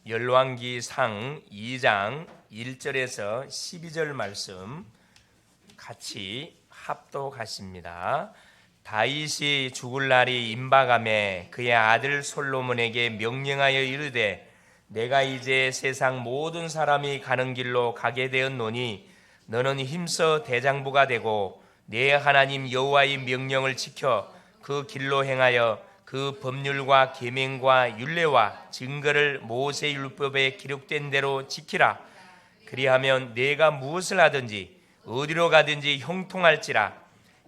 열왕기상 2장 1절에서 12절 말씀 같이 합독하십니다. 다윗이 죽을 날이 임박하매 그의 아들 솔로몬에게 명령하여 이르되 내가 이제 세상 모든 사람이 가는 길로 가게 되었노니 너는 힘써 대장부가 되고 내 하나님 여호와의 명령을 지켜 그 길로 행하여 그 법률과 계명과 율례와 증거를 모세 율법에 기록된 대로 지키라. 그리하면 내가 무엇을 하든지 어디로 가든지 형통할지라.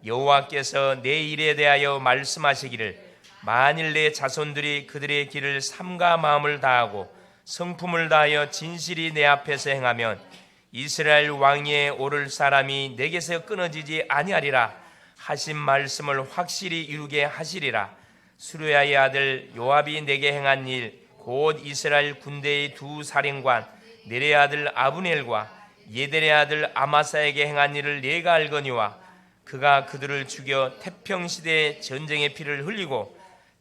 여호와께서 내 일에 대하여 말씀하시기를 만일 내 자손들이 그들의 길을 삼가 마음을 다하고 성품을 다하여 진실이 내 앞에서 행하면 이스라엘 왕위에 오를 사람이 내게서 끊어지지 아니하리라 하신 말씀을 확실히 이루게 하시리라. 수르야의 아들 요압이 내게 행한 일 곧 이스라엘 군대의 두 사령관 네레의 아들 아브넬과 예델의 아들 아마사에게 행한 일을 내가 알거니와 그가 그들을 죽여 태평시대에 전쟁의 피를 흘리고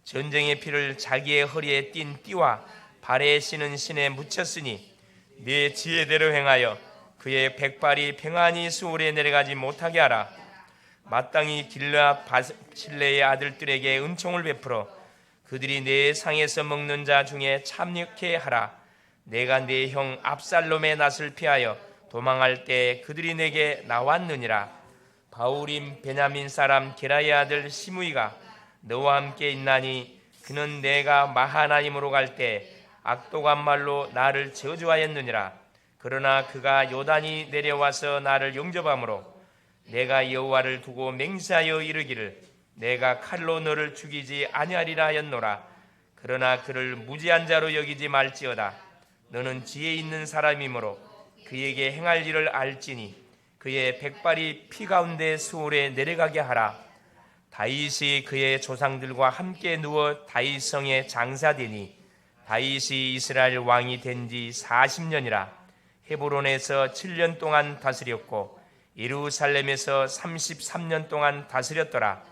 전쟁의 피를 자기의 허리에 띤 띠와 발에 신은 신에 묻혔으니 네 지혜대로 행하여 그의 백발이 평안히 수월에 내려가지 못하게 하라. 마땅히 길르앗 바실레의 아들들에게 은총을 베풀어 그들이 내 상에서 먹는 자 중에 참여케 하라. 내가 내 형 압살롬의 낯을 피하여 도망할 때 그들이 내게 나왔느니라. 바울임 베냐민 사람 게라의 아들 시므이가 너와 함께 있나니 그는 내가 마하나임으로 갈 때 악독한 말로 나를 저주하였느니라. 그러나 그가 요단이 내려와서 나를 영접함으로 내가 여호와를 두고 맹세하여 이르기를 내가 칼로 너를 죽이지 아니하리라 하였노라. 그러나 그를 무지한 자로 여기지 말지어다. 너는 지혜 있는 사람이므로 그에게 행할 일을 알지니 그의 백발이 피 가운데 수월에 내려가게 하라. 다윗이 그의 조상들과 함께 누워 다윗성에 장사되니 다윗이 이스라엘 왕이 된 지 40년이라. 헤브론에서 7년 동안 다스렸고 예루살렘에서 33년 동안 다스렸더라.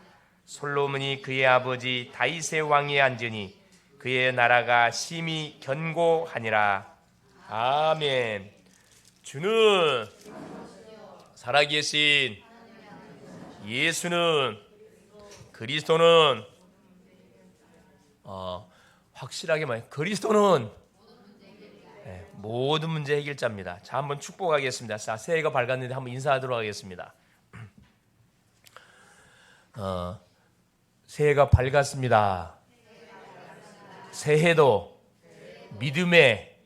솔로몬이 그의 아버지 다윗의 왕위에 앉으니 그의 나라가 심히 견고하니라. 아멘. 주는 살아계신 예수는 그리스도는 확실하게 말해 그리스도는 모든 문제 해결자입니다. 자, 한번 축복하겠습니다. 자, 새해가 밝았는데 한번 인사하도록 하겠습니다. 새해가 밝았습니다. 새해도 믿음의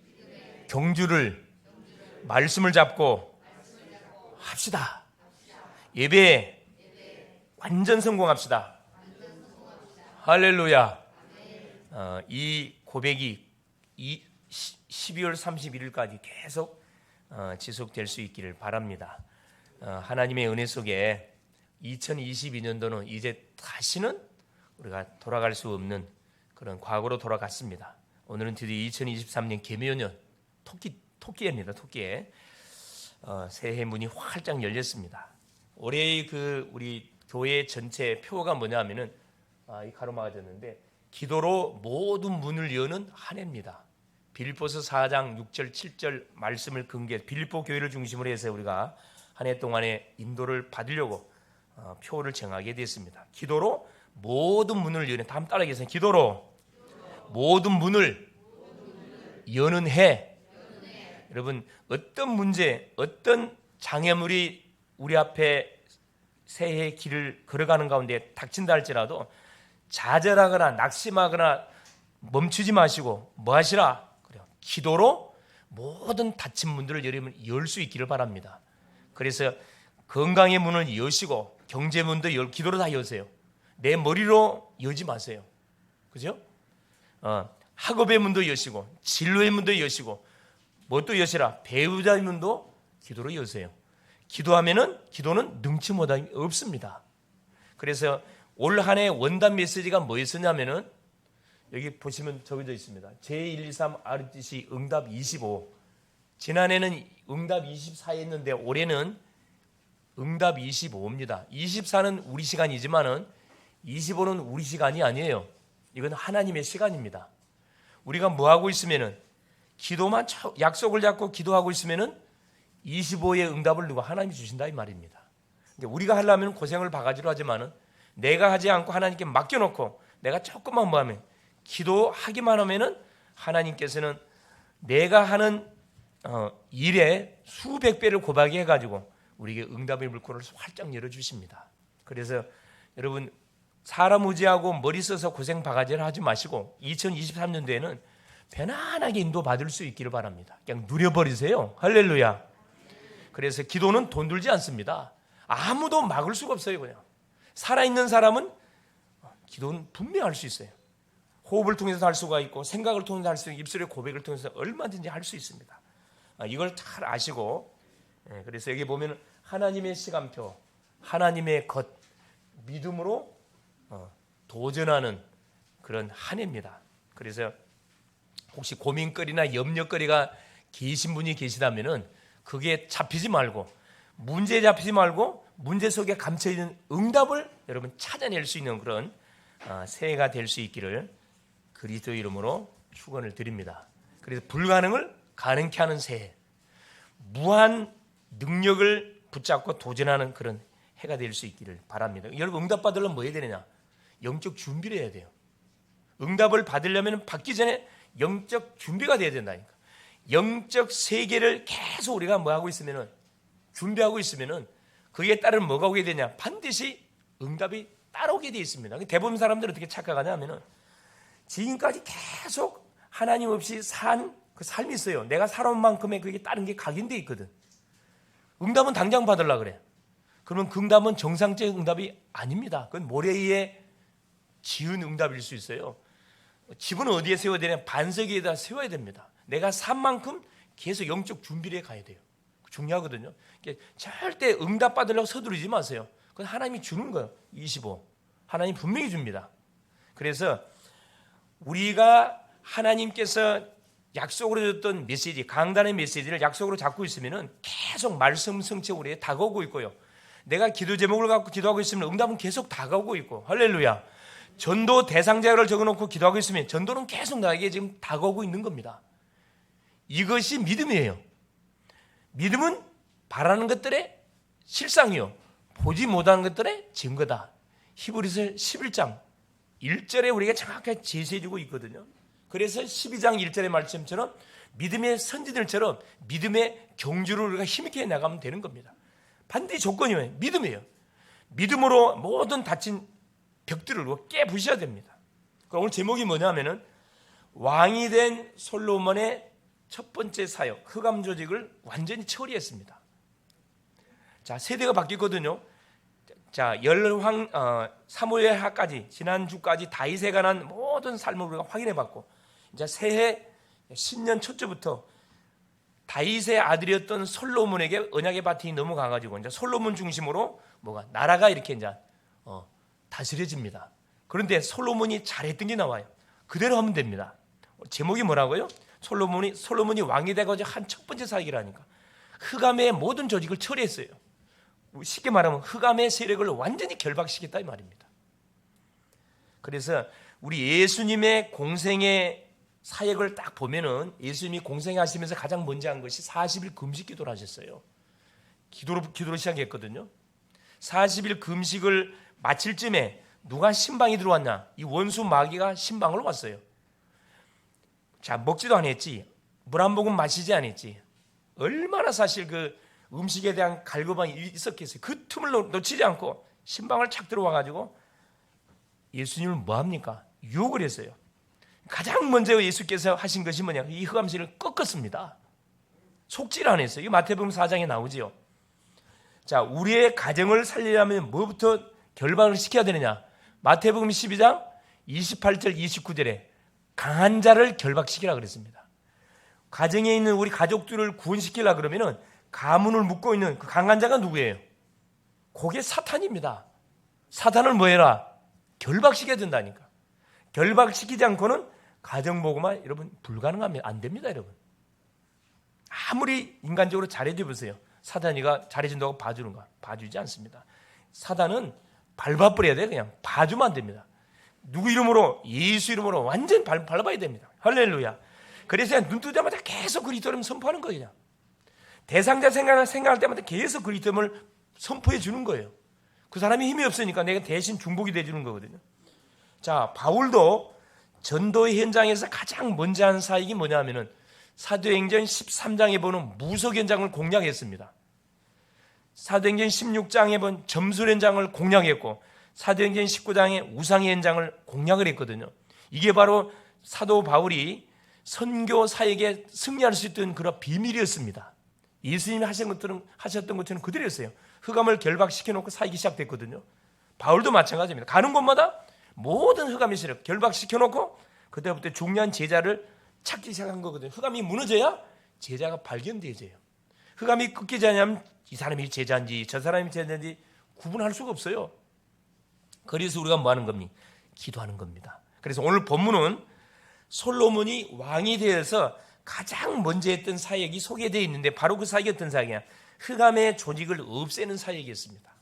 경주를 말씀을 잡고 합시다. 예배 완전 성공합시다. 할렐루야. 이 고백이 12월 31일까지 계속 지속될 수 있기를 바랍니다. 하나님의 은혜 속에 2022년도는 이제 다시는 우리가 돌아갈 수 없는 그런 과거로 돌아갔습니다. 오늘은 드디어 2023년 개묘년 토끼해입니다. 토끼해. 새해 문이 활짝 열렸습니다. 올해의 우리 교회 전체 표가 뭐냐면은 이 가로막아 졌는데 기도로 모든 문을 여는 한 해입니다. 빌립보서 4장 6절 7절 말씀을 근거해 빌립보 교회를 중심으로 해서 우리가 한 해 동안의 인도를 받으려고 표를 정하게 됐습니다. 기도로 모든 문을 여는, 다음 따라하겠습니다. 기도로 모든 문을 여는 해. 여러분, 어떤 문제, 어떤 장애물이 우리 앞에 새해의 길을 걸어가는 가운데 닥친다 할지라도 좌절하거나 낙심하거나 멈추지 마시고 뭐 하시라? 그래요. 기도로 모든 닫힌 문들을 열 수 있기를 바랍니다. 그래서 건강의 문을 여시고 경제 문도 기도로 다 여세요. 내 머리로 여지 마세요. 그죠? 학업의 문도 여시고 진로의 문도 여시고 뭐 또 여시라? 배우자의 문도 기도로 여세요. 기도는 능치 못함이 없습니다. 그래서 올 한 해 원단 메시지가 뭐였었냐면은 여기 보시면 적어져 있습니다. 제123 RTC 응답 25. 지난해는 응답 24였는데 올해는 응답 25입니다. 24는 우리 시간이지만은 25는 우리 시간이 아니에요. 이건 하나님의 시간입니다. 우리가 뭐 하고 있으면은 기도만 약속을 잡고 기도하고 있으면은 25의 응답을 누가 하나님이 주신다 이 말입니다. 우리가 하려면 고생을 바가지로 하지만은 내가 하지 않고 하나님께 맡겨놓고 내가 조금만 뭐하면 기도하기만 하면은 하나님께서는 내가 하는 일에 수백 배를 곱하게 해가지고 우리에게 응답의 물꼬를 활짝 열어주십니다. 그래서 여러분 사람 의지하고 머리 써서 고생 바가지를 하지 마시고 2023년도에는 편안하게 인도받을 수 있기를 바랍니다. 그냥 누려버리세요. 할렐루야. 그래서 기도는 돈 들지 않습니다. 아무도 막을 수가 없어요. 그냥 살아있는 사람은 기도는 분명히 할 수 있어요. 호흡을 통해서 할 수가 있고 생각을 통해서 할 수 있고 입술의 고백을 통해서 얼마든지 할 수 있습니다. 이걸 잘 아시고, 그래서 여기 보면 하나님의 시간표, 하나님의 것, 믿음으로 도전하는 그런 한 해입니다. 그래서 혹시 고민거리나 염려거리가 계신 분이 계시다면은 그게 잡히지 말고 문제에 잡히지 말고 문제 속에 감춰있는 응답을 여러분 찾아낼 수 있는 그런 새해가 될 수 있기를 그리스도 이름으로 축원을 드립니다. 그래서 불가능을 가능케 하는 새해, 무한 능력을 붙잡고 도전하는 그런 해가 될 수 있기를 바랍니다. 여러분 응답 받으려면 뭐 해야 되느냐? 영적 준비를 해야 돼요. 응답을 받으려면 받기 전에 영적 준비가 돼야 된다니까. 영적 세계를 계속 우리가 뭐 하고 있으면은 준비하고 있으면은 그에 따른 뭐가 오게 되냐? 반드시 응답이 따라오게 되어 있습니다. 대부분 사람들은 어떻게 착각하냐면은 지금까지 계속 하나님 없이 산 그 삶이 있어요. 내가 살아온 만큼의 그게 다른 게 각인되어 있거든. 응답은 당장 받으려고 그래. 그러면 그 응답은 정상적인 응답이 아닙니다. 그건 모래 위에 지은 응답일 수 있어요. 집은 어디에 세워야 되냐? 반석 위에다 세워야 됩니다. 내가 산 만큼 계속 영적 준비를 해 가야 돼요. 중요하거든요. 절대 응답 받으려고 서두르지 마세요. 그건 하나님이 주는 거예요. 25. 하나님 분명히 줍니다. 그래서 우리가 하나님께서 약속으로 줬던 메시지, 강단의 메시지를 약속으로 잡고 있으면 계속 말씀 성취 우리에 다가오고 있고요. 내가 기도 제목을 갖고 기도하고 있으면 응답은 계속 다가오고 있고, 할렐루야. 전도 대상자를 적어놓고 기도하고 있으면 전도는 계속 나에게 지금 다가오고 있는 겁니다. 이것이 믿음이에요. 믿음은 바라는 것들의 실상이요, 보지 못하는 것들의 증거다. 히브리서 11장 1절에 우리가 정확하게 제시해주고 있거든요. 그래서 12장 1절의 말씀처럼 믿음의 선지들처럼 믿음의 경주를 우리가 힘있게 나가면 되는 겁니다. 반드시 조건이 믿음이에요. 믿음으로 모든 닫힌 벽들을 깨부셔야 됩니다. 오늘 제목이 뭐냐면은 왕이 된 솔로몬의 첫 번째 사역, 흑암 조직을 완전히 처리했습니다. 자, 세대가 바뀌거든요. 자, 사무엘 하까지 지난주까지 다윗에 관한 모든 삶을 우리가 확인해봤고, 이제 새해 신년 첫 주부터 다윗의 아들이었던 솔로몬에게 언약의 바통이 넘어가가지고 이제 솔로몬 중심으로 뭐가 나라가 이렇게 이제 다스려집니다. 그런데 솔로몬이 잘했던 게 나와요. 그대로 하면 됩니다. 제목이 뭐라고요? 솔로몬이 왕이 돼가지고 한 첫 번째 사역이라니까. 흑암의 모든 조직을 처리했어요. 쉽게 말하면 흑암의 세력을 완전히 결박시켰다 이 말입니다. 그래서 우리 예수님의 공생의 사역을 딱 보면은 예수님이 공생하시면서 가장 먼저 한 것이 40일 금식 기도를 하셨어요. 기도로 시작했거든요. 40일 금식을 마칠 쯤에 누가 신방이 들어왔냐? 이 원수 마귀가 신방을 왔어요. 자, 먹지도 않았지, 물 한 모금 마시지 않았지. 얼마나 사실 그 음식에 대한 갈급함이 있었겠어요. 그 틈을 놓치지 않고 신방을 착 들어와가지고 예수님을 뭐합니까? 유혹을 했어요. 가장 먼저 예수께서 하신 것이 뭐냐? 이 흑암신을 꺾었습니다. 속질 안 했어요. 이 마태복음 4장에 나오지요. 자, 우리의 가정을 살리려면 뭐부터 결박을 시켜야 되느냐? 마태복음 12장 28절 29절에 강한 자를 결박시키라 그랬습니다. 가정에 있는 우리 가족들을 구원시키려 그러면은 가문을 묶고 있는 그 강한 자가 누구예요? 그게 사탄입니다. 사탄을 뭐 해라? 결박시켜야 된다니까. 결박시키지 않고는 가정복음화 여러분 불가능합니다. 안 됩니다, 여러분. 아무리 인간적으로 잘해줘 보세요. 사탄이가 잘해준다고 봐주는가? 봐주지 않습니다. 사탄은 밟아버려야 돼요. 그냥 봐주면 안 됩니다. 누구 이름으로? 예수 이름으로 완전 밟아야 됩니다. 할렐루야. 그래서 눈 뜨자마자 계속 그리스도를 선포하는 거예요. 그냥. 대상자 생각할 때마다 계속 그리스도를 선포해 주는 거예요. 그 사람이 힘이 없으니까 내가 대신 중복이 돼 주는 거거든요. 자, 바울도 전도의 현장에서 가장 먼저 한 사역이 뭐냐면은 사도행전 13장에 보는 무속 현장을 공략했습니다. 사도행전 16장에 본 점술 현장을 공략했고 사도행전 19장에 우상의 현장을 공략을 했거든요. 이게 바로 사도 바울이 선교 사역에 승리할 수 있던 그런 비밀이었습니다. 예수님이 하셨던 것처럼 그대로였어요. 흑암을 결박시켜놓고 사역이 시작됐거든요. 바울도 마찬가지입니다. 가는 곳마다 모든 흑암의 세력 결박시켜놓고 그때부터 중요한 제자를 찾기 시작한 거거든요. 흑암이 무너져야 제자가 발견되어져요. 흑암이 끊기지 않으면 이 사람이 제자인지 저 사람이 제자인지 구분할 수가 없어요. 그래서 우리가 뭐 하는 겁니까? 기도하는 겁니다. 그래서 오늘 본문은 솔로몬이 왕이 되어서 가장 먼저 했던 사역이 소개되어 있는데 바로 그 사역이 어떤 사역이냐? 흑암의 조직을 없애는 사역이었습니다.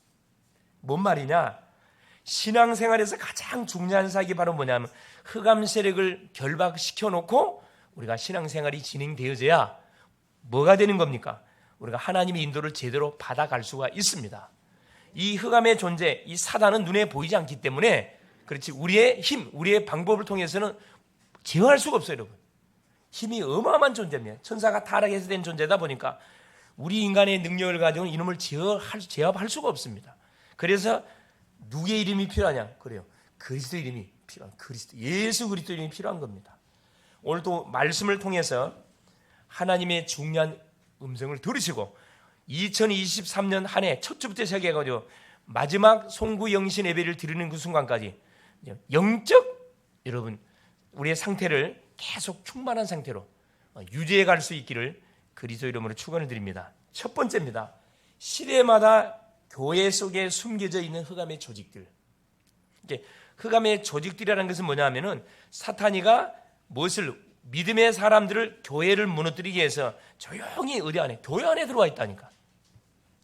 뭔 말이냐? 신앙생활에서 가장 중요한 사역이 바로 뭐냐면 흑암 세력을 결박시켜 놓고 우리가 신앙생활이 진행되어져야 뭐가 되는 겁니까? 우리가 하나님의 인도를 제대로 받아갈 수가 있습니다. 이 흑암의 존재, 이 사단은 눈에 보이지 않기 때문에 그렇지 우리의 힘, 우리의 방법을 통해서는 제어할 수가 없어요, 여러분. 힘이 어마어마한 존재입니다. 천사가 타락해서 된 존재다 보니까 우리 인간의 능력을 가지고는 이놈을 제압할 수가 없습니다. 그래서 누구의 이름이 필요하냐? 그래요. 그리스도 이름이 필요한 그리스도, 예수 그리스도 이름이 필요한 겁니다. 오늘도 말씀을 통해서 하나님의 중요한 음성을 들으시고 2023년 한 해 첫 주부터 시작해가지고 마지막 송구 영신 예배를 드리는 그 순간까지 영적 여러분 우리의 상태를 계속 충만한 상태로 유지해 갈 수 있기를 그리스도 이름으로 축원을 드립니다. 첫 번째입니다. 시대마다 교회 속에 숨겨져 있는 흑암의 조직들. 흑암의 조직들이라는 것은 뭐냐 하면은 사탄이가 무엇을 믿음의 사람들을 교회를 무너뜨리기 위해서 조용히 의리 안에 교회 안에 들어와 있다니까.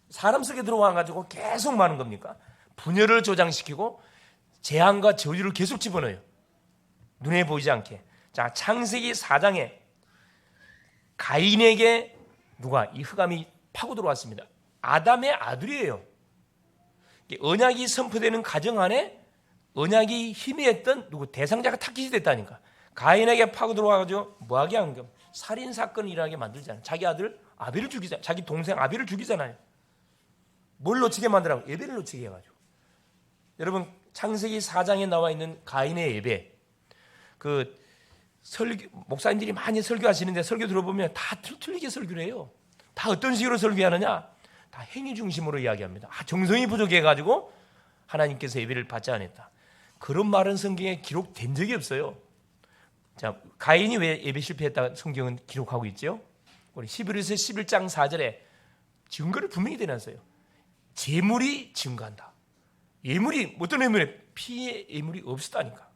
사람 속에 들어와 가지고 계속 많은 겁니까? 분열을 조장시키고 재앙과 저주를 계속 집어넣어요. 눈에 보이지 않게. 자, 창세기 4장에 가인에게 누가 이 흑암이 파고 들어왔습니다. 아담의 아들이에요. 언약이 선포되는 가정 안에 언약이 희미했던 누구 대상자가 타깃이 됐다니까. 가인에게 파고 들어와가지고 뭐하게 한 겁? 살인 사건을 일어나게 만들잖아요. 자기 아들 아벨을 죽이잖아요. 자기 동생 아벨을 죽이잖아요. 뭘 놓치게 만들라고? 예배를 놓치게 해가지고. 여러분 창세기 4장에 나와 있는 가인의 예배, 그 목사님들이 많이 설교하시는데 설교 들어보면 다 틀리게 설교를 해요. 다 어떤 식으로 설교하느냐? 다 행위 중심으로 이야기합니다. 정성이 부족해가지고 하나님께서 예배를 받지 않았다. 그런 말은 성경에 기록된 적이 없어요. 자, 가인이 왜 예배 실패했다 성경은 기록하고 있죠. 우리 히브리서 11장 4절에 증거를 분명히 대놨어요. 재물이 증거한다. 예물이 어떤 예물이? 피의 예물이 없었다니까.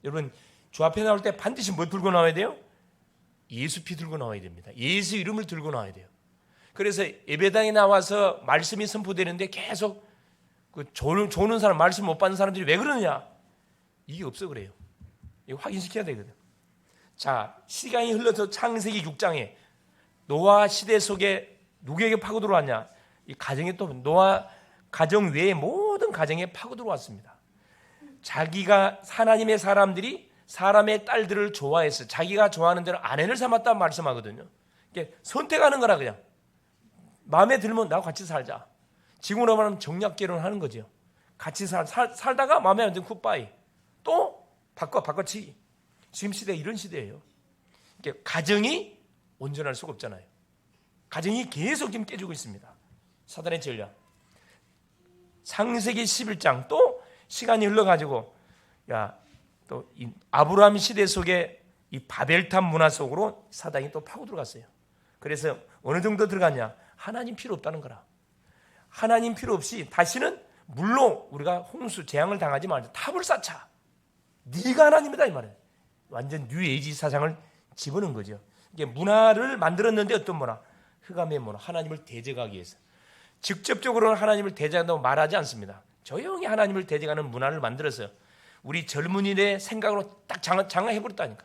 여러분 주 앞에 나올 때 반드시 뭐 들고 나와야 돼요? 예수 피 들고 나와야 됩니다. 예수 이름을 들고 나와야 돼요. 그래서 예배당에 나와서 말씀이 선포되는데 계속 그 조는 사람, 말씀 못 받는 사람들이 왜 그러느냐? 이게 없어 그래요. 이거 확인시켜야 되거든. 자, 시간이 흘러서 창세기 6장에 노아 시대 속에 누구에게 파고 들어왔냐? 이 가정에 또 노아 가정 외에 모든 가정에 파고 들어왔습니다. 자기가 하나님의 사람들이 사람의 딸들을 좋아해서 자기가 좋아하는 대로 아내를 삼았다 말씀하거든요. 선택하는 거라 그냥. 마음에 들면 나하고 같이 살자. 지금으로 말하면 정략 결혼하는 거죠. 같이 살다가 마음에 안 들면 굿바이. 또 바꿔치기. 지금 시대 이런 시대예요. 가정이 온전할 수가 없잖아요. 가정이 계속 지금 깨지고 있습니다. 사단의 전략. 창세기 11장 또 시간이 흘러가지고 또 이 아브라함 시대 속에 이 바벨탑 문화 속으로 사단이 또 파고 들어갔어요. 그래서 어느 정도 들어갔냐? 하나님 필요 없다는 거라. 하나님 필요 없이 다시는 물론 우리가 홍수 재앙을 당하지 말자. 탑을 쌓자. 네가 하나님이다 이 말이에요. 완전 뉴에이지 사상을 집어넣은 거죠. 이게 문화를 만들었는데 어떤 문화? 흑암의 문화. 하나님을 대적하기 위해서. 직접적으로는 하나님을 대적한다고 말하지 않습니다. 조용히 하나님을 대적하는 문화를 만들어서 우리 젊은이들의 생각으로 딱 장악해버렸다니까.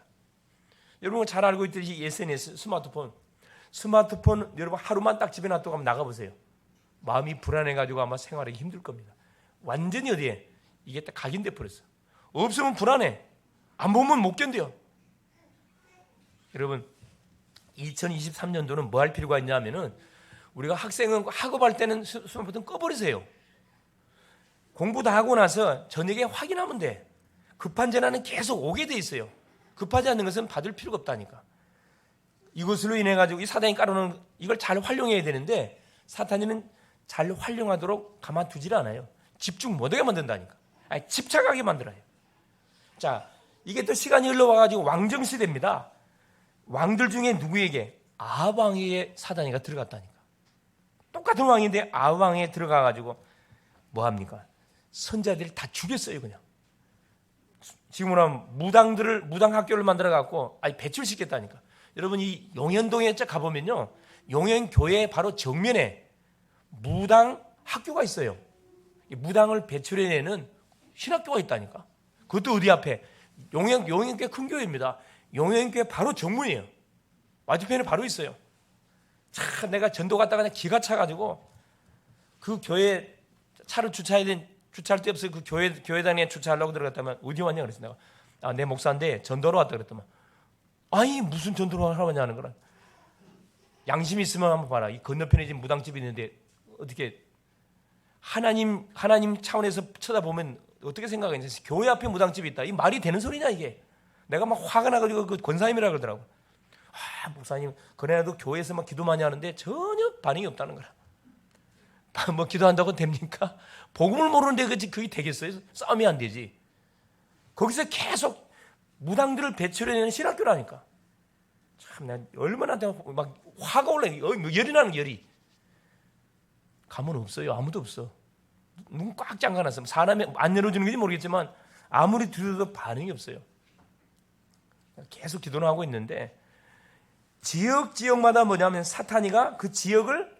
여러분 잘 알고 있듯이 SNS, 스마트폰 여러분 하루만 딱 집에 놔두고 한번 나가보세요. 마음이 불안해가지고 아마 생활하기 힘들 겁니다. 완전히 어디에 이게 딱 각인돼 버렸어. 없으면 불안해. 안 보면 못 견뎌요. 여러분 2023년도는 뭐 할 필요가 있냐면은 우리가 학생은 학업할 때는 스마트폰 꺼버리세요. 공부 다 하고 나서 저녁에 확인하면 돼. 급한 전화는 계속 오게 돼 있어요. 급하지 않는 것은 받을 필요가 없다니까. 이것으로 인해 가지고 이 사단이 깔아놓은 이걸 잘 활용해야 되는데 사탄이는 잘 활용하도록 가만두질 않아요. 집중 못하게 만든다니까. 아니, 집착하게 만들어요. 자, 이게 또 시간이 흘러와가지고 왕정 시대입니다. 왕들 중에 누구에게? 아합 왕에게 사단이가 들어갔다니까. 똑같은 왕인데 아합 왕에 들어가가지고 뭐 합니까? 선자들이 다 죽였어요 그냥. 지금으로 하면 무당 학교를 만들어갖고 아니 배출시켰다니까. 여러분 이 용현동에 가보면요, 용현교회 바로 정면에 무당 학교가 있어요. 이 무당을 배출해내는 신학교가 있다니까. 그것도 어디 앞에? 용현교회 큰 교회입니다. 용현교회 바로 정문이에요. 맞은편에 바로 있어요. 참 내가 전도 갔다가 그냥 기가 차가지고 그 교회 차를 주차할 데 없어요. 그 교회당에 주차하려고 들어갔다면 어디 왔냐 그랬어. 내가 내 목사인데 전도로 왔다 그랬더만 아니 무슨 전도를 하러 왔냐는 거라. 양심이 있으면 한번 봐라. 이 건너편에 지금 무당집이 있는데 어떻게 하나님 차원에서 쳐다보면 어떻게 생각하냐. 교회 앞에 무당집이 있다. 이 말이 되는 소리냐 이게. 내가 막 화가 나가지고 그 권사님이라 그러더라고. 목사님 그래도 교회에서 막 기도 많이 하는데 전혀 반응이 없다는 거라. 뭐 기도한다고 됩니까? 복음을 모르는데 그게 되겠어요? 싸움이 안 되지. 거기서 계속 무당들을 배출해내는 신학교라니까. 참, 난 얼마나 막 화가 올라. 열이 나는 열이. 가면 없어요. 아무도 없어. 눈 꽉 잠가놨어. 사람이 안 열어주는 건지 모르겠지만 아무리 들어도 반응이 없어요. 계속 기도는 하고 있는데 지역마다 뭐냐면 사탄이가 그 지역을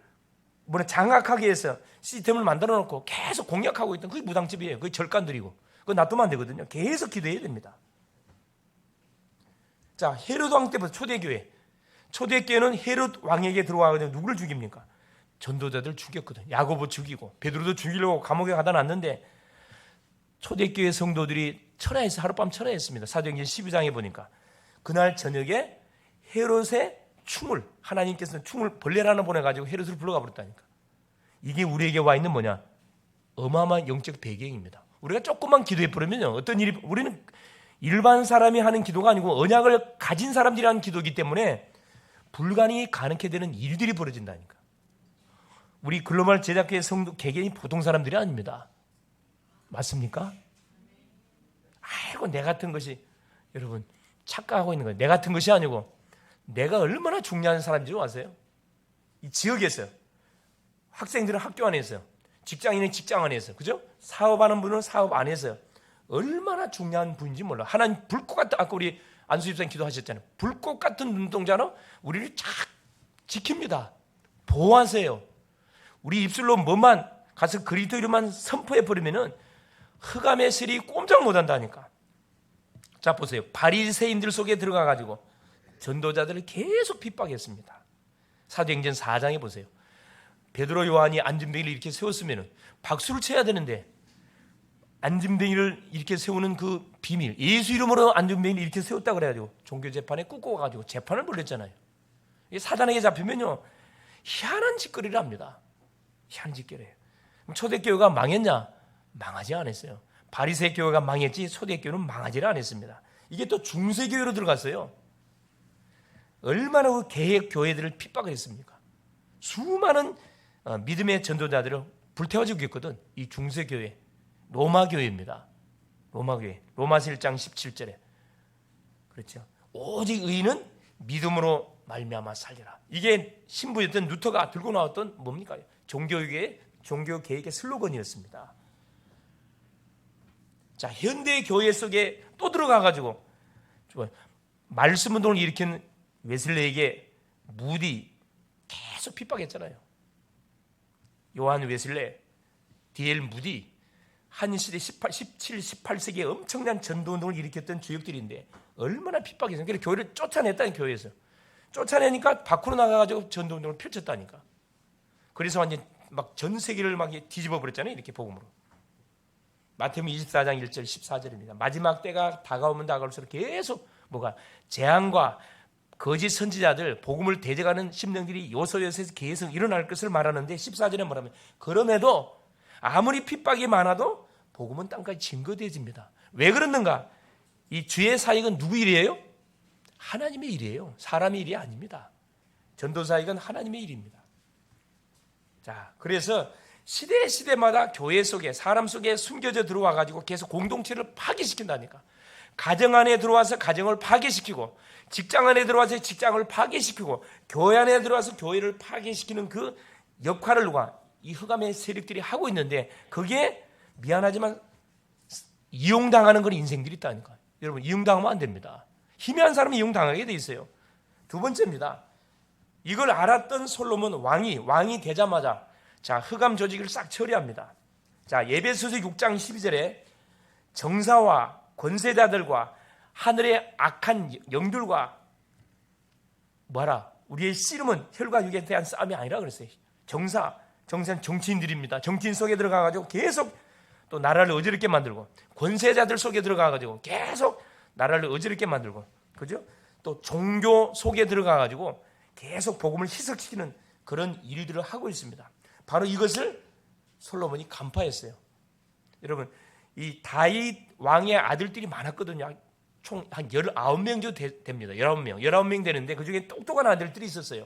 장악하기 위해서 시스템을 만들어 놓고 계속 공략하고 있던 그게 무당집이에요. 그게 절간들이고 그거 놔두면 안 되거든요. 계속 기도해야 됩니다. 자, 헤롯 왕 때부터 초대교회는 헤롯 왕에게 들어와가지고 누구를 죽입니까? 전도자들 죽였거든. 야고보 죽이고 베드로도 죽이려고 감옥에 가다 놨는데 초대교회 성도들이 하룻밤 철야했습니다. 사도행전 12장에 보니까 그날 저녁에 헤롯의 충을 하나님께서는 충을 벌레를 하나 보내가지고 헤롯을 불러가 버렸다니까. 이게 우리에게 와 있는 뭐냐? 어마어마한 영적 배경입니다. 우리가 조금만 기도해 버리면요, 어떤 일이 우리는 일반 사람이 하는 기도가 아니고 언약을 가진 사람들이 하는 기도이기 때문에 불가능이 가능케 되는 일들이 벌어진다니까. 우리 글로벌 제작계의 성도 개개인이 보통 사람들이 아닙니다. 맞습니까? 아이고 내 같은 것이 여러분 착각하고 있는 거예요. 내 같은 것이 아니고 내가 얼마나 중요한 사람인지 아세요? 이 지역에서 학생들은 학교 안에서 직장인은 직장 안에서 그죠? 사업하는 분은 사업 안에서 얼마나 중요한 분인지 몰라. 하나님 불꽃 같은 아까 우리 안수 집사님 기도하셨잖아요. 불꽃 같은 눈동자로 우리를 쫙 지킵니다. 보호하세요. 우리 입술로 뭐만 가서 그리스도 이름만 선포해 버리면은 흑암의 세리 꼼짝 못 한다니까. 자 보세요. 바리새인들 속에 들어가 가지고 전도자들을 계속 핍박했습니다. 사도행전 4장에 보세요. 베드로 요한이 안진뱅이를 이렇게 세웠으면 박수를 쳐야 되는데 안진뱅이를 이렇게 세우는 그 비밀, 예수 이름으로 안진뱅이를 이렇게 세웠다 그래가지고 종교재판에 끄고 가가지고 재판을 벌였잖아요. 이 사단에게 잡히면요 희한한 짓거리를 합니다. 희한한 짓거리예요. 초대교회가 망했냐? 망하지 않았어요. 바리새 교회가 망했지 초대교회는 망하지를 않았습니다. 이게 또 중세교회로 들어갔어요. 얼마나 그 개혁 교회들을 핍박을 했습니까? 수많은 믿음의 전도자들을 불태워 죽였거든. 이 중세교회 로마교회입니다. 로마교회 로마서 1장 17절에 그렇죠. 오직 의인은 믿음으로 말미암아 살리라. 이게 신부였던 루터가 들고 나왔던 뭡니까? 종교개혁의 슬로건이었습니다. 자, 현대 교회 속에 또 들어가가지고 말씀 운동을 일으키는 웨슬레에게 무디 계속 핍박했잖아요. 요한 웨슬레, D.L. 무디 한 시대 17, 18세기에 엄청난 전도 운동을 일으켰던 주역들인데 얼마나 핍박했어요. 그래서 교회를 쫓아냈다니, 교회에서. 쫓아내니까 밖으로 나가가지고 전도운동을 펼쳤다니까. 그래서 완전 막 전 세계를 막 뒤집어 버렸잖아요, 이렇게 복음으로. 마태복음 24장 1절 14절입니다. 마지막 때가 다가오면 다가올수록 계속 뭐가 재앙과 거짓 선지자들, 복음을 대적하는 심령들이 요소요소에서 계속 일어날 것을 말하는데 14절에 뭐라면 그럼에도 아무리 핍박이 많아도 복음은 땅까지 증거되어집니다. 왜 그렇는가? 이 주의 사역은 누구 일이에요? 하나님의 일이에요. 사람의 일이 아닙니다. 전도 사역은 하나님의 일입니다. 자, 그래서 시대마다 교회 속에, 사람 속에 숨겨져 들어와 가지고 계속 공동체를 파괴시킨다니까. 가정 안에 들어와서 가정을 파괴시키고, 직장 안에 들어와서 직장을 파괴시키고, 교회 안에 들어와서 교회를 파괴시키는 그 역할을 누가? 이 흑암의 세력들이 하고 있는데, 그게 미안하지만 이용당하는 그런 인생들이 있다니까. 여러분, 이용당하면 안 됩니다. 희미한 사람이 이용당하게 돼 있어요. 두 번째입니다. 이걸 알았던 솔로몬 왕이 되자마자 자, 흑암 조직을 싹 처리합니다. 자, 에베소서 6장 12절에 정사와 권세자들과 하늘의 악한 영들과 뭐하라? 우리의 씨름은 혈과 육에 대한 싸움이 아니라 그랬어요. 정사는 정치인들입니다. 정치인 속에 들어가가지고 계속 또 나라를 어지럽게 만들고, 권세자들 속에 들어가가지고 계속 나라를 어지럽게 만들고, 그죠? 또 종교 속에 들어가가지고 계속 복음을 희석시키는 그런 일들을 하고 있습니다. 바로 이것을 솔로몬이 간파했어요. 여러분, 이 다윗 왕의 아들들이 많았거든요. 총 한 19명 정도 됩니다. 19명 되는데 그 중에 똑똑한 아들들이 있었어요.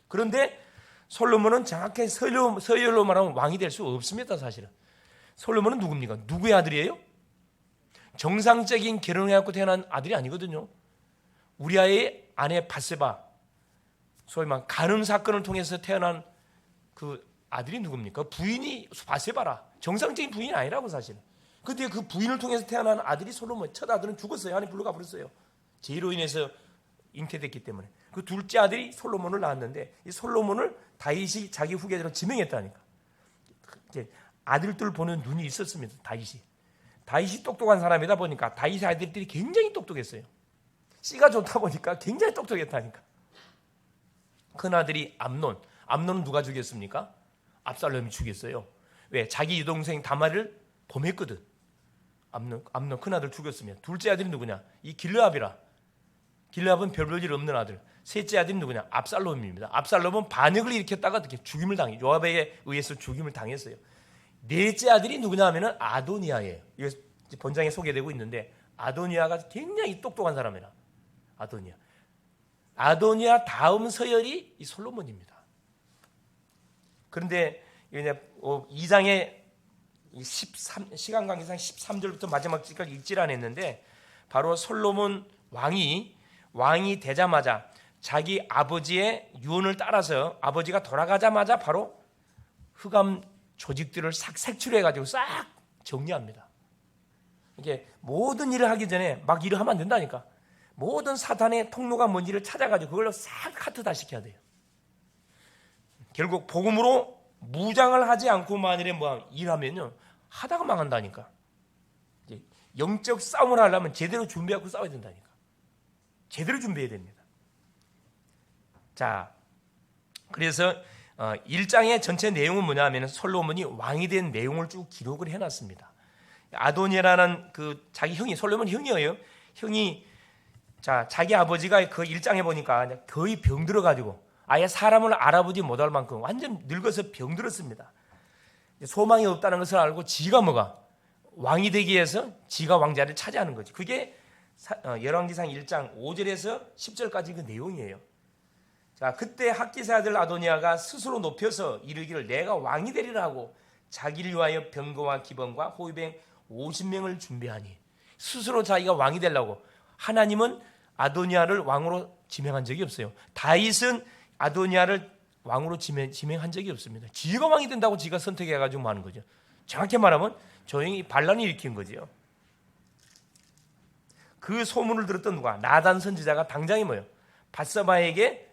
그런데 솔로몬은 정확히 서열로 말하면 왕이 될 수 없습니다. 사실은 솔로몬은 누굽니까? 누구의 아들이에요? 정상적인 결혼해갖고 태어난 아들이 아니거든요. 우리아의 아내 바세바, 소위 말 간음 사건을 통해서 태어난 그 아들이 누굽니까? 부인이 바세바라. 정상적인 부인이 아니라고 사실은. 그때 그 부인을 통해서 태어난 아들이 솔로몬. 첫 아들은 죽었어요. 안에 불로 가버렸어요. 죄로 인해서 잉태됐기 때문에. 그 둘째 아들이 솔로몬을 낳았는데 이 솔로몬을 다윗이 자기 후계자로 지명했다니까. 아들들 보는 눈이 있었습니다. 다윗이 똑똑한 사람이다 보니까 다윗의 아들들이 굉장히 똑똑했어요. 씨가 좋다 보니까 굉장히 똑똑했다니까. 큰아들이 암논은 누가 죽였습니까? 압살롬이 죽였어요. 왜? 자기 여동생 다말을 범했거든. 암논 큰아들 죽였으면. 둘째 아들이 누구냐? 이 길르압이라. 길르압은 별 볼 일 없는 아들. 셋째 아들이 누구냐? 압살롬입니다. 압살롬은 반역을 일으켰다가 죽임을 당해. 요압에 의해서 죽임을 당했어요. 넷째 아들이 누구냐 하면은 아도니아예요. 이거 본장에 소개되고 있는데 아도니아가 굉장히 똑똑한 사람이라. 아도니아 다음 서열이 이 솔로몬입니다. 그런데 2장의 시간 관계상 13절부터 마지막 절까지 읽질 않았는데 바로 솔로몬 왕이 되자마자 자기 아버지의 유언을 따라서 아버지가 돌아가자마자 바로 흑암 조직들을 싹 색출해가지고 싹 정리합니다. 이게 모든 일을 하기 전에 막 일을 하면 안 된다니까. 모든 사탄의 통로가 뭔지를 찾아가지고 그걸로 싹 카트다 시켜야 돼요. 결국 복음으로 무장을 하지 않고 만일에 일하면요 하다가 망한다니까. 영적 싸움을 하려면 제대로 준비하고 싸워야 된다니까. 제대로 준비해야 됩니다. 자, 그래서 1장의 전체 내용은 뭐냐 하면 솔로몬이 왕이 된 내용을 쭉 기록을 해놨습니다. 아도니아라는 그 자기 형이, 솔로몬 형이에요. 형이 자기 아버지가 그 1장에 보니까 거의 병들어가지고 아예 사람을 알아보지 못할 만큼 완전 늙어서 병들었습니다. 소망이 없다는 것을 알고 지가 왕이 되기 위해서 지가 왕자를 차지하는 거지. 그게 열왕기상 1장 5절에서 10절까지 그 내용이에요. 자, 그때 학기사 아들 아도니아가 스스로 높여서 이르기를 내가 왕이 되리라고 자기를 위하여 병거와 기병과 호위병 50명을 준비하니. 스스로 자기가 왕이 되려고. 하나님은 아도니아를 왕으로 지명한 적이 없어요. 다윗은 아도니아를 왕으로 지명한 적이 없습니다. 지가 왕이 된다고 지가 선택해가지고 하는 거죠. 정확히 말하면 조용히 반란을 일으킨 거죠. 그 소문을 들었던 누가? 나단 선지자가 당장에 바세바에게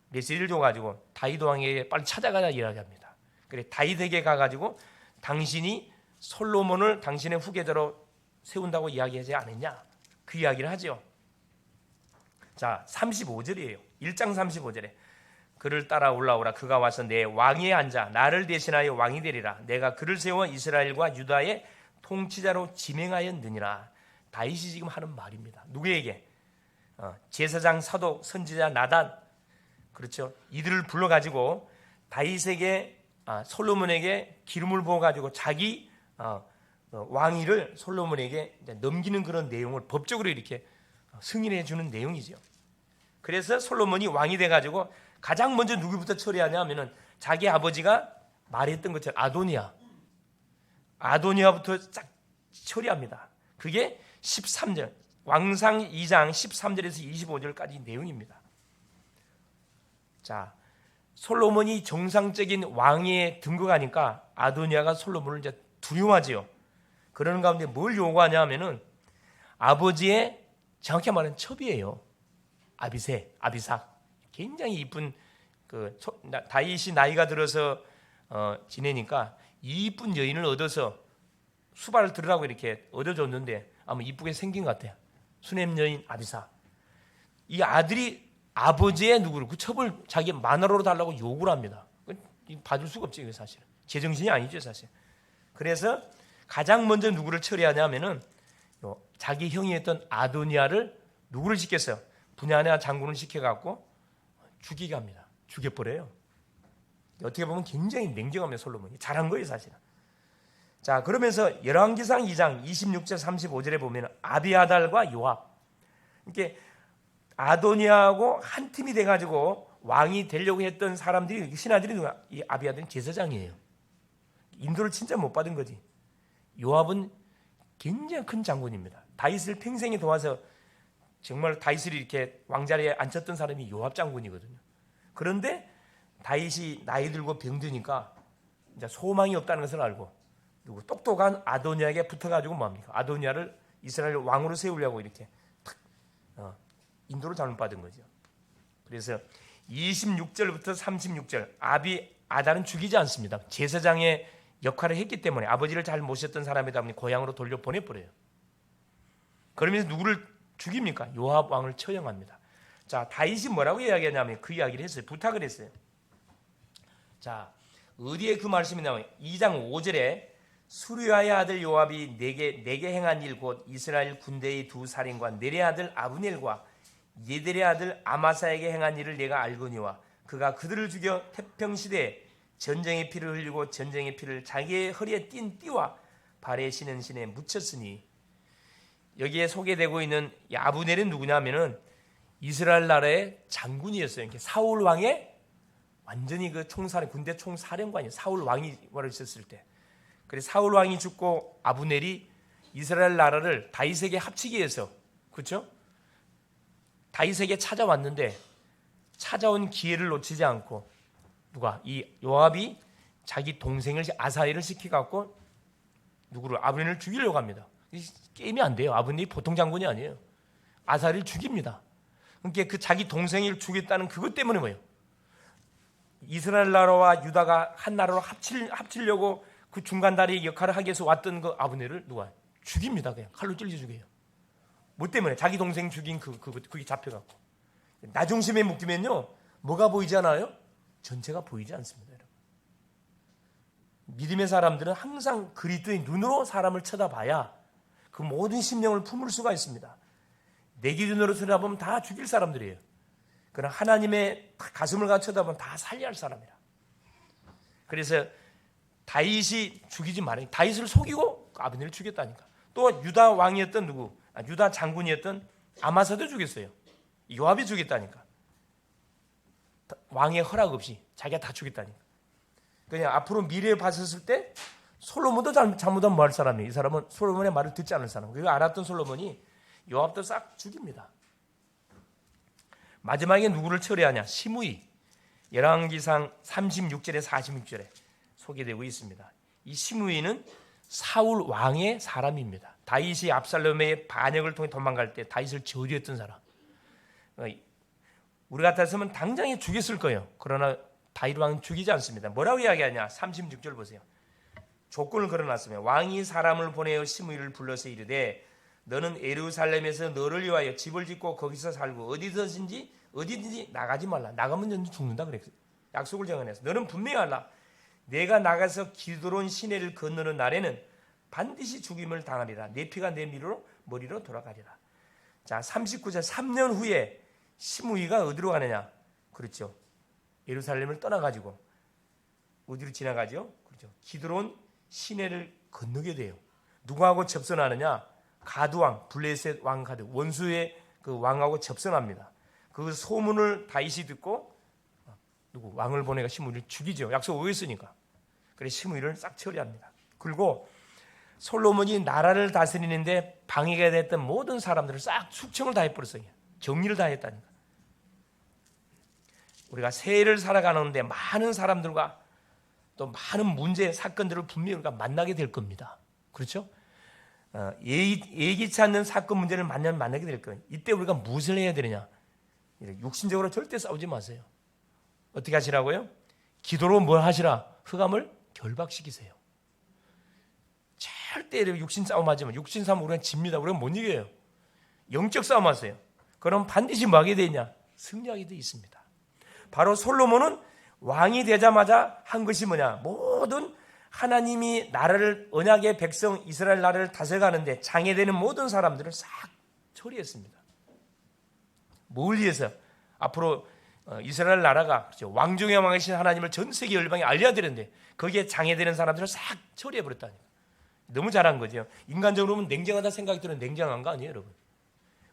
메시지를 줘가지고 다윗 왕에게 빨리 찾아가자 이야기합니다. 그래 다윗에게 가가지고 당신이 솔로몬을 당신의 후계자로 세운다고 이야기하지 않았냐? 그 이야기를 하죠. 자, 35절이에요. 1장 35절에 그를 따라 올라오라. 그가 와서 내 왕위에 앉아 나를 대신하여 왕이 되리라. 내가 그를 세워 이스라엘과 유다의 통치자로 지명하였느니라. 다윗이 지금 하는 말입니다. 누구에게? 제사장, 사독, 선지자, 나단, 그렇죠. 이들을 불러가지고 다윗에게 솔로몬에게 기름을 부어가지고 자기 왕위를 솔로몬에게 넘기는 그런 내용을 법적으로 이렇게 승인해 주는 내용이죠. 그래서 솔로몬이 왕이 돼가지고 가장 먼저 누구부터 처리하냐면은 자기 아버지가 말했던 것처럼 아도니아부터 쫙 처리합니다. 그게 13절 왕상 2장 13절에서 25절까지 내용입니다. 자, 솔로몬이 정상적인 왕위에 등극하니까 아도니아가 솔로몬을 이제 두려워하지요. 그러는 가운데 뭘 요구하냐 하면은 아버지의 정확히 말하면 첩이에요. 아비삭. 굉장히 이쁜 다윗이 나이가 들어서 지내니까 이쁜 여인을 얻어서 수발을 들으라고 이렇게 얻어줬는데 아마 이쁘게 생긴 것 같아요. 수냄 여인 아비삭. 이 아들이 아버지의 누구를 그 첩을 자기 마누라로 달라고 요구를 합니다. 받을 수가 없지, 이게 사실. 제정신이 아니죠, 사실. 그래서 가장 먼저 누구를 처리하냐면은 자기 형이었던 아도니아를 누구를 시켰어요? 분야냐 장군을 시켜갖고 죽이게 합니다. 죽여버려요. 어떻게 보면 굉장히 냉정하면 솔로몬이 잘한 거예요, 사실은. 자, 그러면서 열왕기상 2장 26절 35절에 보면 아비아달과 요압, 이렇게 아도니아하고 한 팀이 돼가지고 왕이 되려고 했던 사람들이 신하들이 누가? 이 아비아달은 제사장이에요. 인도를 진짜 못 받은 거지. 요압은 굉장히 큰 장군입니다. 다윗을 평생에 도와서 정말 다윗을 이렇게 왕자리에 앉혔던 사람이 요압 장군이거든요. 그런데 다윗이 나이 들고 병드니까 이제 소망이 없다는 것을 알고 누구 똑똑한 아도니아에게 붙어가지고 뭡니까? 아도니아를 이스라엘 왕으로 세우려고 이렇게 탁 인도를 잘못 받은 거죠. 그래서 26절부터 36절 아비아달은 죽이지 않습니다. 제사장의 역할을 했기 때문에 아버지를 잘 모셨던 사람이다 보니 고향으로 돌려 보내버려요. 그러면서 누구를 죽입니까? 요압 왕을 처형합니다. 자, 다윗이 뭐라고 이야기하냐면 그 이야기를 했어요. 부탁을 했어요. 자, 어디에 그 말씀이 나와요? 2장 5절에 수르야의 아들 요압이 내게 행한 일 곧 이스라엘 군대의 두 사령관 넬의 아들 아브넬과 예델의 아들 아마사에게 행한 일을 내가 알거니와 그가 그들을 죽여 태평시대에 전쟁의 피를 흘리고 전쟁의 피를 자기의 허리에 띤 띠와 발에 신은 신에 묻혔으니, 여기에 소개되고 있는 아브넬은 누구냐면은 이스라엘 나라의 장군이었어요. 사울 왕의 완전히 그 총사령, 군대 총사령관이에요. 사울 왕이 있었을 때. 그래서 사울 왕이 죽고 아브넬이 이스라엘 나라를 다윗에게 합치기 위해서, 그렇죠? 다윗에게 찾아왔는데 찾아온 기회를 놓치지 않고 이 요압이 자기 동생을 아사엘을 시켜갖고 누구를 아브넬을 죽이려고 합니다. 게임이 안 돼요. 아브넬이 보통 장군이 아니에요. 아사엘을 죽입니다. 그러니까 그 자기 동생을 죽였다는 그것 때문에 뭐예요? 이스라엘 나라와 유다가 한 나라로 합치려고 그 중간 다리 역할을 하기 위해서 왔던 그 아브넬을 죽입니다. 그냥 칼로 찔러 죽여요. 뭐 때문에? 자기 동생 죽인 그게 잡혀갖고. 나 중심에 묶이면요, 뭐가 보이지 않아요? 전체가 보이지 않습니다, 여러분. 믿음의 사람들은 항상 그리스도의 눈으로 사람을 쳐다봐야 그 모든 심령을 품을 수가 있습니다. 내 기준으로 쳐다보면 다 죽일 사람들이에요. 그러나 하나님의 가슴을 가서 쳐다보면 다 살려야 할 사람이라. 그래서 다윗이 죽이지 말아요. 다윗을 속이고 아브넬을 죽였다니까. 또 유다 왕이었던 유다 장군이었던 아마사도 죽였어요. 요압이 죽였다니까. 왕의 허락 없이 자기가 다 죽였다니까. 그냥 앞으로 미래에 봤었을 때 솔로몬도 잘못하면 뭐 할 사람이에요. 이 사람은 솔로몬의 말을 듣지 않을 사람. 그거 알았던 솔로몬이 요압도 싹 죽입니다. 마지막에 누구를 처리하냐? 시므이. 열왕기상 36절에 46절에 소개되고 있습니다. 이 시므이는 사울 왕의 사람입니다. 다윗이 압살롬의 반역을 통해 도망갈 때 다윗을 저주했던 사람. 우리 같았으면 당장에 죽였을 거예요. 그러나 다윗 왕은 죽이지 않습니다. 뭐라고 이야기하냐? 36절 보세요. 조건을 걸어놨으면 왕이 사람을 보내어 시므이를 불러서 이르되 너는 예루살렘에서 너를 위하여 집을 짓고 거기서 살고 어디든지 나가지 말라. 나가면 넌 죽는다 그랬어요. 약속을 정해서 너는 분명히 알라. 내가 나가서 기드론 시내를 건너는 날에는 반드시 죽임을 당하리라. 내 피가 내 머리로 돌아가리라. 자, 39절 3년 후에 시므이가 어디로 가느냐? 그렇죠. 예루살렘을 떠나가지고 어디로 지나가죠? 그렇죠. 기드론 시내를 건너게 돼요. 누구하고 접선하느냐? 가드왕, 블레셋 왕 가드, 원수의 그 왕하고 접선합니다. 그 소문을 다윗이 듣고 왕을 보내가 시므이를 죽이죠. 약속 어겼으니까. 그래서 시므이를 싹 처리합니다. 그리고 솔로몬이 나라를 다스리는데 방해가 됐던 모든 사람들을 싹 숙청을 다 해버렸어요. 정리를 다 했다니까. 우리가 새해를 살아가는데 많은 사람들과 또 많은 문제, 사건들을 분명히 우리가 만나게 될 겁니다. 그렇죠? 예기치 않는 사건, 문제를 만나게 될 거예요. 이때 우리가 무엇을 해야 되느냐? 육신적으로 절대 싸우지 마세요. 어떻게 하시라고요? 기도로 뭘 하시라? 흑암을 결박시키세요. 절대 육신 싸움하지 마. 육신 싸움 우리는 집니다. 우리는 못 이겨요. 영적 싸움 하세요. 그럼 반드시 뭐 하게 되냐? 승리하게 돼 있습니다. 바로 솔로몬은 왕이 되자마자 한 것이 뭐냐? 모든 하나님이 나라를 언약의 백성 이스라엘 나라를 다스려가는데 장애되는 모든 사람들을 싹 처리했습니다. 뭘 위해서? 앞으로 이스라엘 나라가 그렇죠. 왕중의 왕이신 하나님을 전 세계 열방에 알려야 되는데 거기에 장애되는 사람들을 싹 처리해버렸다니까. 너무 잘한 거죠. 인간적으로 보면 냉정하다 생각이 드는 냉정한 거 아니에요, 여러분?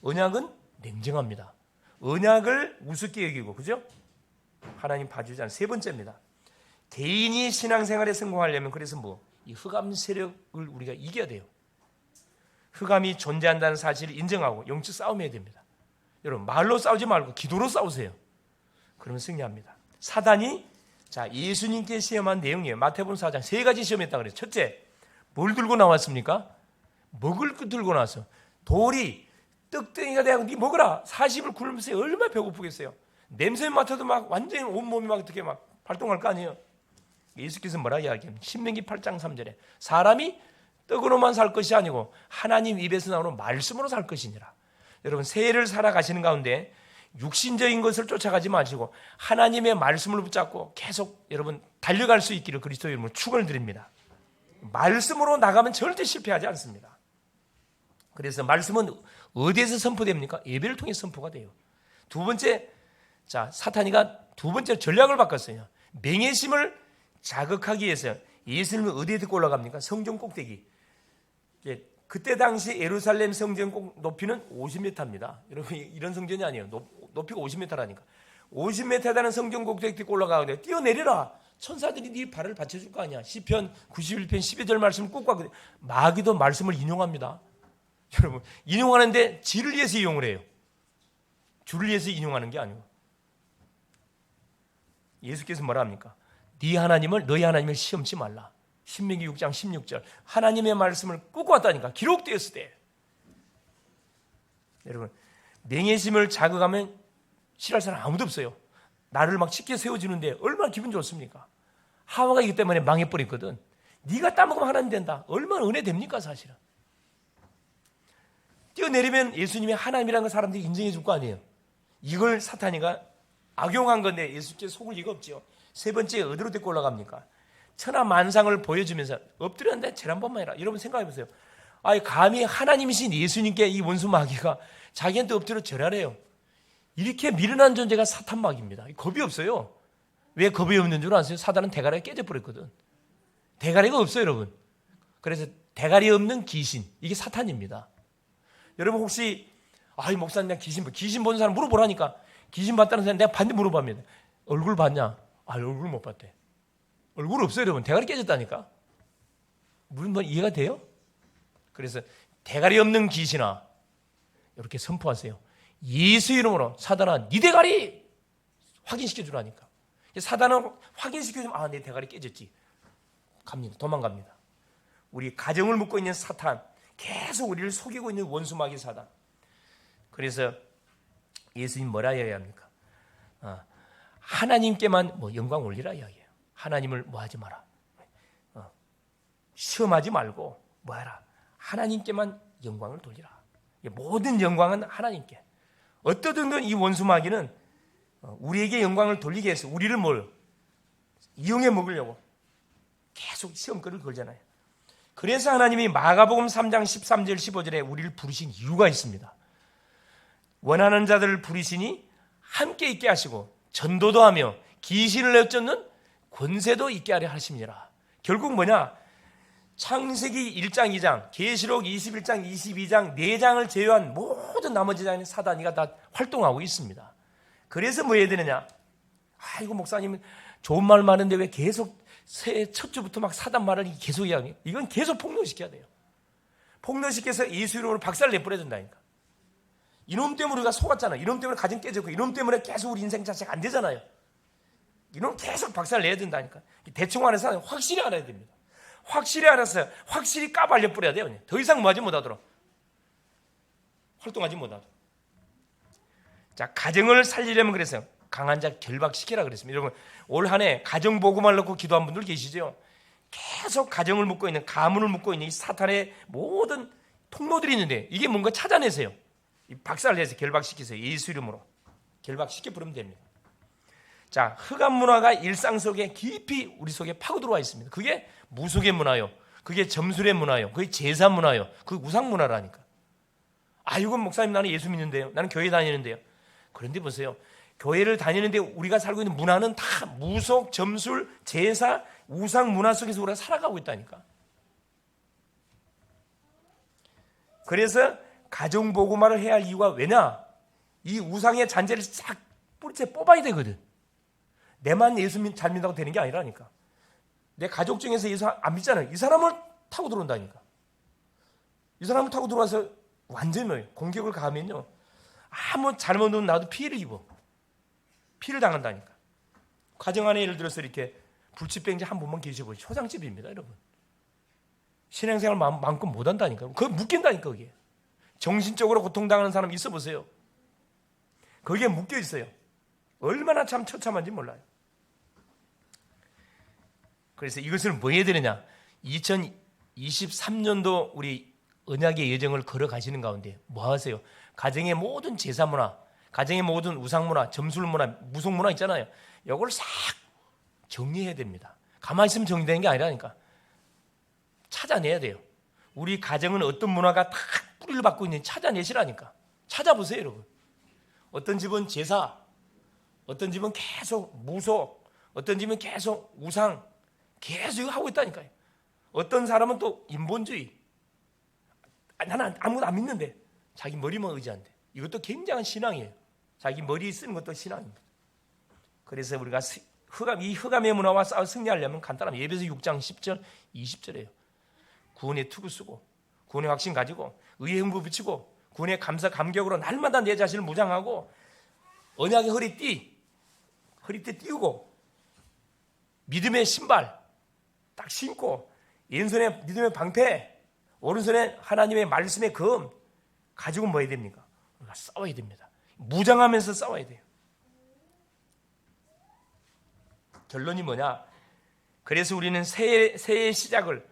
언약은 냉정합니다. 언약을 우습게 여기고, 그죠? 하나님 봐주지 않는 세 번째입니다. 개인이 신앙생활에 성공하려면 그래서 이 흑암 세력을 우리가 이겨야 돼요. 흑암이 존재한다는 사실을 인정하고 영적 싸움해야 됩니다. 여러분 말로 싸우지 말고 기도로 싸우세요. 그러면 승리합니다. 사단이 예수님께 시험한 내용이에요. 마태복음 4장 세 가지 시험했다 그래요. 첫째, 뭘 들고 나왔습니까? 먹을 거 들고 나왔어. 돌이 떡덩이가 되고 네 먹어라. 40을 굶으면서 얼마나 배고프겠어요. 냄새 맡아도 막 완전히 온몸이 막 어떻게 막 발동할 거 아니에요. 예수께서 뭐라 이야기합니까? 신명기 8장 3절에 사람이 떡으로만 살 것이 아니고 하나님 입에서 나오는 말씀으로 살 것이니라. 여러분 새해를 살아가시는 가운데 육신적인 것을 쫓아가지 마시고 하나님의 말씀을 붙잡고 계속 여러분 달려갈 수 있기를 그리스도의 이름으로 축원드립니다. 말씀으로 나가면 절대 실패하지 않습니다. 그래서 말씀은 어디에서 선포됩니까? 예배를 통해 선포가 돼요. 두 번째, 사탄이가 두 번째 전략을 바꿨어요. 맹예심을 자극하기 위해서 예수님은 어디에 듣고 올라갑니까? 성전 꼭대기. 그때 당시 예루살렘 성전 높이는 50m입니다. 여러분 이런 성전이 아니에요. 높이가 50m라니까. 50m 되는 성전 꼭대기 듣고 올라가는데 뛰어내려라. 천사들이 네 발을 받쳐줄 거 아니야. 시편 91편 12절 말씀을 꼭 가거든요. 마귀도 말씀을 인용합니다. 여러분 인용하는데 지를 위해서 이용을 해요. 주를 위해서 인용하는 게 아니고. 예수께서 뭐라 합니까? 너희 하나님을 시험치 말라. 신명기 6장 16절 하나님의 말씀을 꾸고 왔다니까. 기록되었을 때. 여러분 맹예심을 자극하면 싫어할 사람 아무도 없어요. 나를 막 쉽게 세워주는데 얼마나 기분 좋습니까? 하와가 이기 때문에 망해버렸거든. 네가 따먹으면 하나님 된다. 얼마나 은혜 됩니까 사실은. 뛰어내리면 예수님이 하나님이라는 걸 사람들이 인정해 줄 거 아니에요. 이걸 사탄이가 악용한 건데 예수께서 속을 리가 없죠. 세 번째 어디로 데리고 올라갑니까? 천하만상을 보여주면서 엎드렸는데 절 한 번만 해라. 여러분 생각해 보세요. 감히 하나님이신 예수님께 이 원수 마귀가 자기한테 엎드려 절하래요. 이렇게 미련한 존재가 사탄 마귀입니다. 겁이 없어요. 왜 겁이 없는 줄 아세요? 사단은 대가리가 깨져버렸거든. 대가리가 없어요, 여러분. 그래서 대가리 없는 귀신, 이게 사탄입니다. 여러분 혹시 목사님 내가 귀신 본 사람 물어보라니까. 귀신 봤다는 사람 내가 반드시 물어봅니다. 얼굴 봤냐? 얼굴 못 봤대. 얼굴 없어요, 여러분. 대가리 깨졌다니까. 무슨 이해가 돼요? 그래서 대가리 없는 귀신아 이렇게 선포하세요. 예수 이름으로 사단아 네 대가리 확인시켜 주라니까. 사단은 확인시켜주면 내 대가리 깨졌지. 갑니다. 도망갑니다. 우리 가정을 묶고 있는 사탄, 계속 우리를 속이고 있는 원수 마귀 사단. 그래서 예수님 뭐라 해야 합니까? 하나님께만 영광 올리라 이야기해요. 하나님을 하지 마라. 시험하지 말고 뭐하라. 하나님께만 영광을 돌리라. 모든 영광은 하나님께. 어떠든 이 원수 마귀는 우리에게 영광을 돌리기 위해서 우리를 이용해 먹으려고 계속 시험거리를 걸잖아요. 그래서 하나님이 마가복음 3장 13절 15절에 우리를 부르신 이유가 있습니다. 원하는 자들을 부르시니 함께 있게 하시고 전도도 하며 귀신을 내쫓는 권세도 있게 하려 하심이라. 결국 뭐냐? 창세기 1장 2장, 계시록 21장 22장 4장을 제외한 모든 나머지 장에는 사단이가 다 활동하고 있습니다. 그래서 뭐 해야 되느냐? 아이고 목사님은 좋은 말 많은데 왜 계속 새해 첫 주부터 막 사단 말을 계속 이야기해요? 이건 계속 폭로시켜야 돼요. 폭로시켜서 예수 이름으로 박살 내버려야 된다니까. 이놈 때문에 우리가 속았잖아. 이놈 때문에 가정 깨졌고, 이놈 때문에 계속 우리 인생 자체가 안 되잖아요. 이놈 계속 박살 내야 된다니까. 대충 알아서 확실히 알아야 됩니다. 확실히 알아서 확실히 까발려 버려야 돼요. 더 이상 뭐하지 못하도록, 활동하지 못하도록. 자, 가정을 살리려면 그래서 강한 자 결박시키라 그랬습니다. 여러분, 올 한 해 가정 복음을 놓고 기도한 분들 계시죠? 계속 가정을 묶고 있는, 가문을 묶고 있는 이 사탄의 모든 통로들이 있는데 이게 뭔가 찾아내세요. 박살내서 결박시키세요. 예수 이름으로 결박시켜 버리면 됩니다. 자, 흑암 문화가 일상 속에 깊이 우리 속에 파고 들어와 있습니다. 그게 무속의 문화요, 그게 점술의 문화요, 그게 제사 문화요, 그 우상 문화라니까. 이건 목사님 나는 예수 믿는데요, 나는 교회 다니는데요. 그런데 보세요, 교회를 다니는데 우리가 살고 있는 문화는 다 무속, 점술, 제사, 우상 문화 속에서 우리가 살아가고 있다니까. 그래서 가정보고마를 해야 할 이유가 왜냐? 이 우상의 잔재를 싹 뿌리째 뽑아야 되거든. 내만 예수 잘 믿는다고 되는 게 아니라니까. 내 가족 중에서 예수 안 믿잖아요. 이 사람을 타고 들어온다니까. 이 사람을 타고 들어와서 완전히 공격을 가하면요, 아무 잘못은 나도 피해를 입어. 피를 당한다니까. 가정 안에 예를 들어서 이렇게 불치병자 한 분만 계셔보세요. 초상집입니다, 여러분. 신앙생활 마음껏 못한다니까. 그거 묶인다니까. 그게 정신적으로 고통당하는 사람 있어 보세요. 거기에 묶여 있어요. 얼마나 참 처참한지 몰라요. 그래서 이것을 뭐 해야 되느냐? 2023년도 우리 언약의 여정을 걸어가시는 가운데 뭐 하세요? 가정의 모든 제사 문화, 가정의 모든 우상 문화, 점술 문화, 무속 문화 있잖아요. 이걸 싹 정리해야 됩니다. 가만히 있으면 정리되는 게 아니라니까. 찾아내야 돼요. 우리 가정은 어떤 문화가 다 뿌리를 받고 있는지 찾아내시라니까. 찾아보세요, 여러분. 어떤 집은 제사, 어떤 집은 계속 무속, 어떤 집은 계속 우상, 계속 이거 하고 있다니까요. 어떤 사람은 또 인본주의. 나는 아무것도 안 믿는데 자기 머리만 의지한대. 이것도 굉장한 신앙이에요. 자기 머리 쓰는 것도 신앙입니다. 그래서 우리가 이 흑암의 문화와 싸워 승리하려면 간단합니다. 예배서 6장 10절 20절이에요. 구원의 투구 쓰고, 구원의 확신 가지고, 의의 흥부 붙이고, 구원의 감사 감격으로 날마다 내 자신을 무장하고, 언약의 허리띠 띄우고, 믿음의 신발 딱 신고, 왼손에 믿음의 방패, 오른손에 하나님의 말씀의 검 가지고 뭐 해야 됩니까? 우리가 싸워야 됩니다. 무장하면서 싸워야 돼요. 결론이 뭐냐? 그래서 우리는 새해의 시작을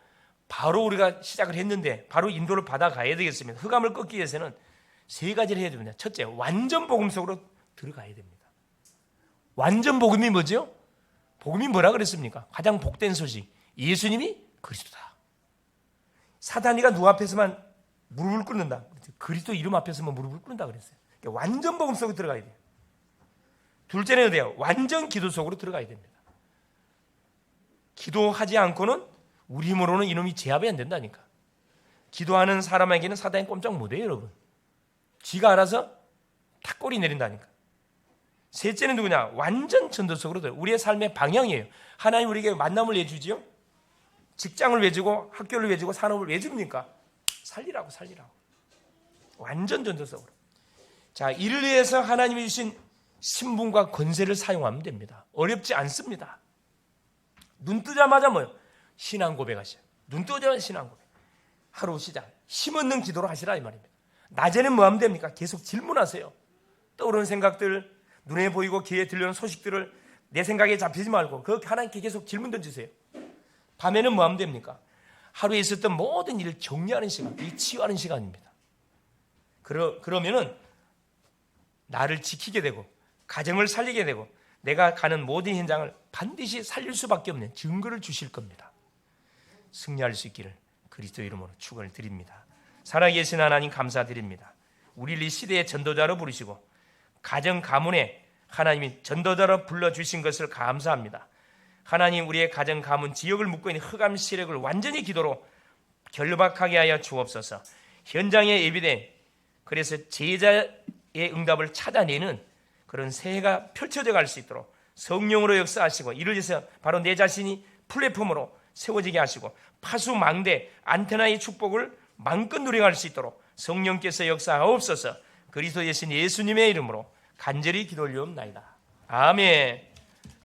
바로 우리가 시작을 했는데 바로 인도를 받아가야 되겠습니다. 흑암을 꺾기 위해서는 세 가지를 해야 됩니다. 첫째, 완전 복음 속으로 들어가야 됩니다. 완전 복음이 뭐죠? 복음이 뭐라 그랬습니까? 가장 복된 소식, 예수님이 그리스도다. 사단이가 누구 앞에서만 무릎을 꿇는다, 그리스도 이름 앞에서만 무릎을 꿇는다 그랬어요. 그러니까 완전 복음 속으로 들어가야 돼요. 둘째는 어때요? 완전 기도 속으로 들어가야 됩니다. 기도하지 않고는 우리 힘으로는 이놈이 제압이 안 된다니까. 기도하는 사람에게는 사단이 꼼짝 못해요, 여러분. 지가 알아서 탁 꼬리 내린다니까. 셋째는 누구냐? 완전 전도 속으로 들어요. 우리의 삶의 방향이에요. 하나님 우리에게 만남을 왜 주지요? 직장을 왜 주고, 학교를 왜 주고, 산업을 왜 줍니까? 살리라고. 완전 전도 속으로. 자, 이를 위해서 하나님이 주신 신분과 권세를 사용하면 됩니다. 어렵지 않습니다. 눈 뜨자마자 뭐요? 신앙 고백하셔요. 눈 뜨자마자 신앙 고백. 하루 시작, 힘없는 기도로 하시라 이 말입니다. 낮에는 뭐 하면 됩니까? 계속 질문하세요. 떠오르는 생각들, 눈에 보이고 귀에 들려오는 소식들을 내 생각에 잡히지 말고 그 하나님께 계속 질문 던지세요. 밤에는 뭐 하면 됩니까? 하루에 있었던 모든 일을 정리하는 시간, 이 치유하는 시간입니다. 그러면은 나를 지키게 되고 가정을 살리게 되고 내가 가는 모든 현장을 반드시 살릴 수밖에 없는 증거를 주실 겁니다. 승리할 수 있기를 그리스도 이름으로 축원을 드립니다. 살아계신 하나님 감사드립니다. 우리를 이 시대의 전도자로 부르시고 가정 가문에 하나님이 전도자로 불러주신 것을 감사합니다. 하나님, 우리의 가정 가문 지역을 묶고 있는 흑암 세력을 완전히 기도로 결박하게 하여 주옵소서. 현장에 예비된, 그래서 제자의 응답을 찾아내는 그런 새해가 펼쳐져 갈 수 있도록 성령으로 역사하시고, 이를 위해서 바로 내 자신이 플랫폼으로 세워지게 하시고 파수망대 안테나의 축복을 마음껏 누려갈 수 있도록 성령께서 역사하옵소서. 그리스도 예수님의 이름으로 간절히 기도 올리옵나이다. 아멘.